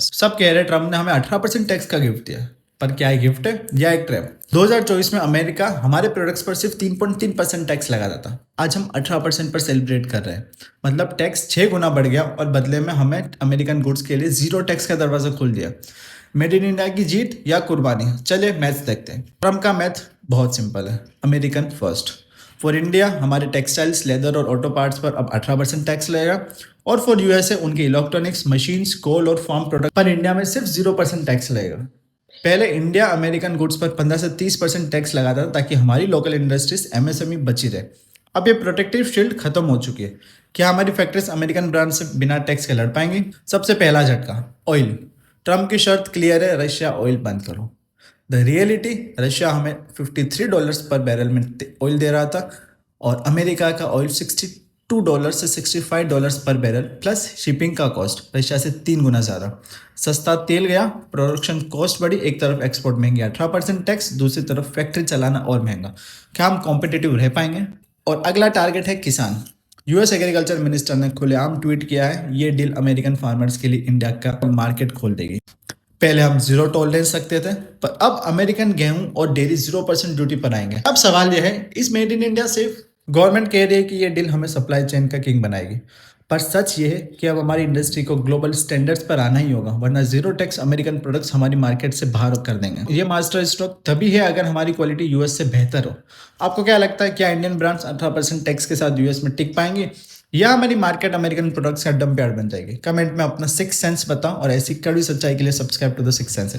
सब कह रहे ट्रम्प ने हमें 18% टैक्स का गिफ्ट दिया, पर क्या गिफ्ट है या एक ट्रैप। 2024 में अमेरिका हमारे प्रोडक्ट्स पर सिर्फ 3.3% टैक्स लगाता था, आज हम 18% पर सेलिब्रेट कर रहे हैं। मतलब टैक्स 6 गुना बढ़ गया और बदले में हमें अमेरिकन गुड्स के लिए जीरो टैक्स का दरवाजा खोल दिया। मेड इन इंडिया की जीत या कुर्बानी। चलिए मैथ देखते हैं। ट्रम्प का मैथ बहुत सिंपल है, अमेरिकन फर्स्ट। फॉर इंडिया हमारे टेक्सटाइल्स, लेदर और ऑटो पार्ट्स पर अब 18% टैक्स लगेगा, और फॉर यूएसए उनके इलेक्ट्रॉनिक्स, मशीन्स, कोल और फार्म प्रोडक्ट पर इंडिया में सिर्फ 0% टैक्स लगेगा। पहले इंडिया अमेरिकन गुड्स पर 15 से 30% टैक्स लगाता था ताकि हमारी लोकल इंडस्ट्रीज एमएसएमई बची रहे। अब ये प्रोटेक्टिव शील्ड खत्म हो चुकी है। क्या हमारी फैक्ट्रीज अमेरिकन ब्रांड से बिना टैक्स के लड़ पाएंगी? सबसे पहला झटका, ऑयल। ट्रम्प की शर्त क्लियर है, रशिया ऑयल बंद करो। द रियलिटी, रशिया हमें $53 पर बैरल में ऑयल दे रहा था और अमेरिका का ऑयल $62 से $65 पर बैरल प्लस शिपिंग का कॉस्ट रशिया से 3 गुना ज़्यादा। सस्ता तेल गया, प्रोडक्शन कॉस्ट बढ़ी, एक तरफ एक्सपोर्ट महंगी 18% टैक्स, दूसरी तरफ फैक्ट्री चलाना और महंगा। क्या हम कॉम्पिटिटिव रह पाएंगे? और अगला टारगेट है किसान। यूएस एग्रीकल्चर मिनिस्टर ने खुलेआम ट्वीट किया है, ये डील अमेरिकन फार्मर्स के लिए इंडिया का मार्केट खोल देगी। पहले हम जीरो टॉलरेंस रखते थे, पर अब अमेरिकन गेहूं और डेयरी 0% ड्यूटी पर आएंगे। अब सवाल यह है, इस मेड इन इंडिया से गवर्नमेंट कह रही है कि ये डील हमें सप्लाई चेन का किंग बनाएगी, पर सच ये है कि अब हमारी इंडस्ट्री को ग्लोबल स्टैंडर्ड्स पर आना ही होगा, वरना जीरो टैक्स अमेरिकन प्रोडक्ट्स हमारी मार्केट से बाहर कर देंगे। ये मास्टर स्ट्रोक तभी है अगर हमारी क्वालिटी यूएस से बेहतर हो। आपको क्या लगता है, क्या इंडियन ब्रांड्स 18% टैक्स के साथ यूएस में टिक पाएंगी, या हमारी मार्केट अमेरिकन प्रोडक्ट्स का डंप यार्ड बन जाएगी? कमेंट में अपना सिक्स सेंस बताओ और ऐसी कड़वी सच्चाई के लिए subscribe to the six sense.